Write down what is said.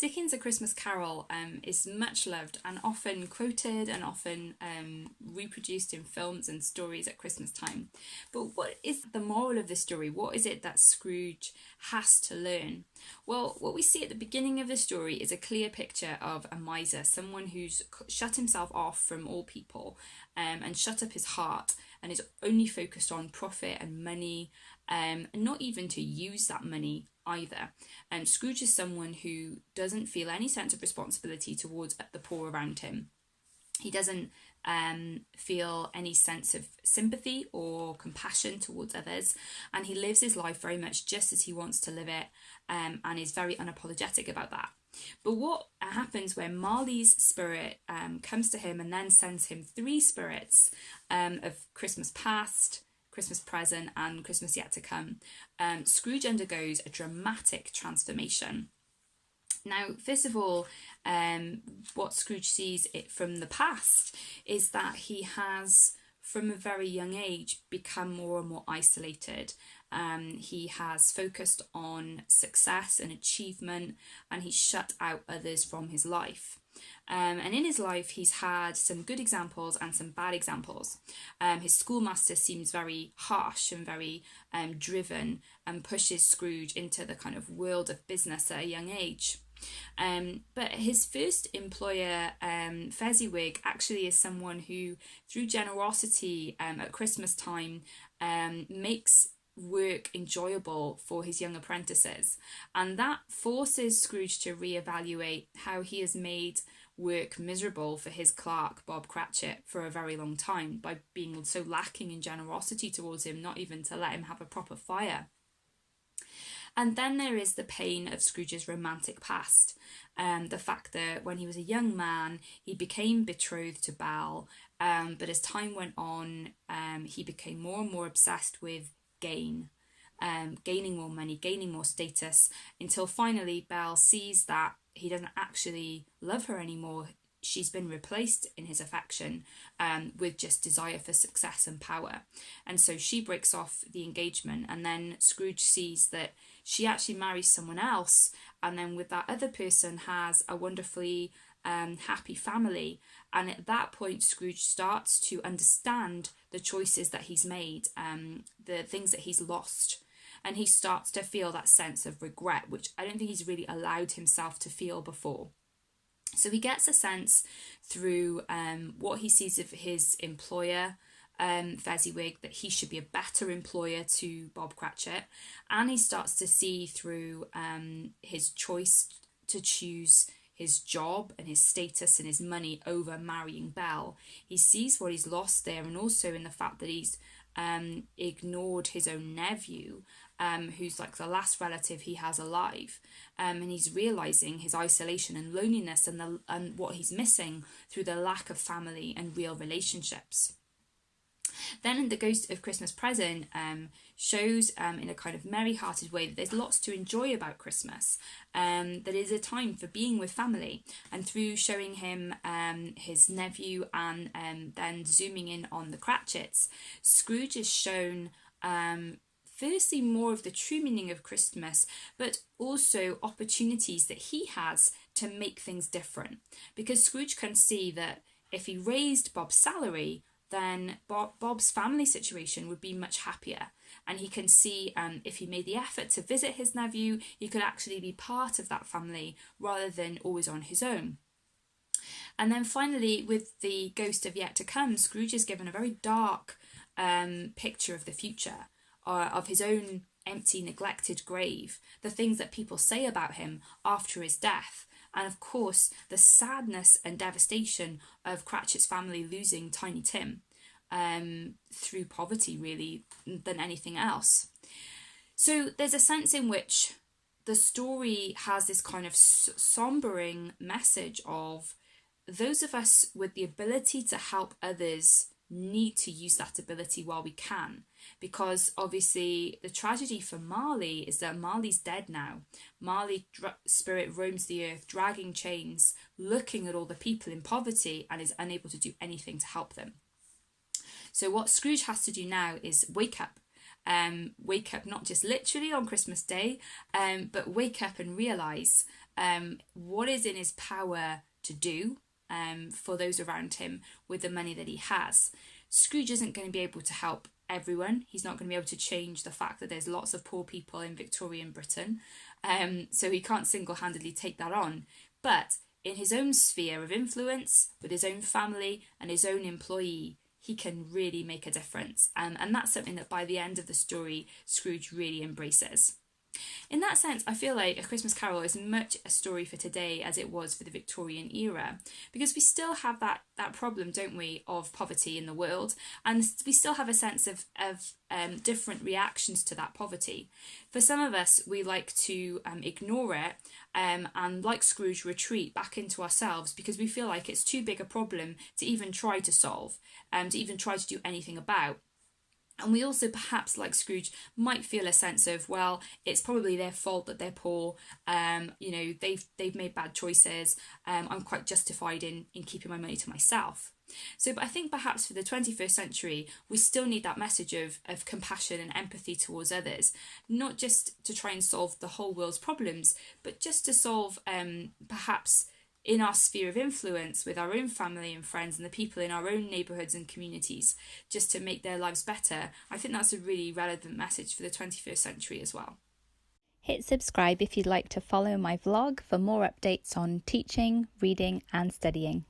Dickens' A Christmas Carol is much loved and often quoted and often reproduced in films and stories at Christmas time. But what is the moral of the story? What is it that Scrooge has to learn? Well, what we see at the beginning of the story is a clear picture of a miser, someone who's shut himself off from all people and shut up his heart and is only focused on profit and money, and not even to use that money either. Scrooge is someone who doesn't feel any sense of responsibility towards the poor around him. He doesn't feel any sense of sympathy or compassion towards others, and he lives his life very much just as he wants to live it, and is very unapologetic about that. But what happens when Marley's spirit comes to him and then sends him three spirits of Christmas past, Christmas present and Christmas yet to come, Scrooge undergoes a dramatic transformation. Now, first of all, what Scrooge sees from the past is that he has, from a very young age, become more and more isolated. He has focused on success and achievement, and he's shut out others from his life. And in his life, he's had some good examples and some bad examples. His schoolmaster seems very harsh and very driven and pushes Scrooge into the kind of world of business at a young age. But his first employer, Fezziwig, actually is someone who, through generosity at Christmas time, makes work enjoyable for his young apprentices, and that forces Scrooge to reevaluate how he has made work miserable for his clerk Bob Cratchit for a very long time by being so lacking in generosity towards him, not even to let him have a proper fire. And then there is the pain of Scrooge's romantic past, the fact that when he was a young man he became betrothed to Belle, but as time went on he became more and more obsessed with gain, gaining more money, gaining more status, until finally Belle sees that he doesn't actually love her anymore. She's been replaced in his affection with just desire for success and power. And so she breaks off the engagement, and then Scrooge sees that she actually marries someone else, and then with that other person has a wonderfully happy family. And at that point Scrooge starts to understand the choices that he's made, the things that he's lost, and he starts to feel that sense of regret, which I don't think he's really allowed himself to feel before. So he gets a sense through what he sees of his employer, Fezziwig, that he should be a better employer to Bob Cratchit, and he starts to see through his choice to choose his job and his status and his money over marrying Belle. He sees what he's lost there, and also in the fact that he's ignored his own nephew, who's like the last relative he has alive, and he's realizing his isolation and loneliness and what he's missing through the lack of family and real relationships. Then The Ghost of Christmas Present shows in a kind of merry-hearted way that there's lots to enjoy about Christmas, that it is a time for being with family, and through showing him his nephew and then zooming in on the Cratchits, Scrooge is shown firstly more of the true meaning of Christmas, but also opportunities that he has to make things different, because Scrooge can see that if he raised Bob's salary, then Bob's family situation would be much happier. And he can see if he made the effort to visit his nephew, he could actually be part of that family rather than always on his own. And then finally, with The Ghost of Yet to Come, Scrooge is given a very dark picture of the future, of his own empty, neglected grave, the things that people say about him after his death, and of course the sadness and devastation of Cratchit's family losing Tiny Tim through poverty really than anything else. So there's a sense in which the story has this kind of sombering message of those of us with the ability to help others need to use that ability while we can, because obviously the tragedy for Marley is that Marley's dead now. Marley's spirit roams the earth, dragging chains, looking at all the people in poverty, and is unable to do anything to help them. So what Scrooge has to do now is wake up. Wake up not just literally on Christmas Day, but wake up and realise what is in his power to do for those around him with the money that he has. Scrooge isn't going to be able to help everyone. He's not going to be able to change the fact that there's lots of poor people in Victorian Britain. So he can't single-handedly take that on. But in his own sphere of influence, with his own family and his own employee, he can really make a difference. And that's something that by the end of the story, Scrooge really embraces. In that sense, I feel like A Christmas Carol is much a story for today as it was for the Victorian era, because we still have that problem, don't we, of poverty in the world, and we still have a sense of different reactions to that poverty. For some of us, we like to ignore it and, like Scrooge, retreat back into ourselves because we feel like it's too big a problem to even try to solve, to even try to do anything about. And we also, perhaps like Scrooge, might feel a sense of, well, it's probably their fault that they're poor. They've made bad choices. I'm quite justified in keeping my money to myself. So, but I think perhaps for the 21st century, we still need that message of compassion and empathy towards others, not just to try and solve the whole world's problems, but just to solve perhaps in our sphere of influence with our own family and friends and the people in our own neighbourhoods and communities, just to make their lives better. I think that's a really relevant message for the 21st century as well. Hit subscribe if you'd like to follow my vlog for more updates on teaching, reading and studying.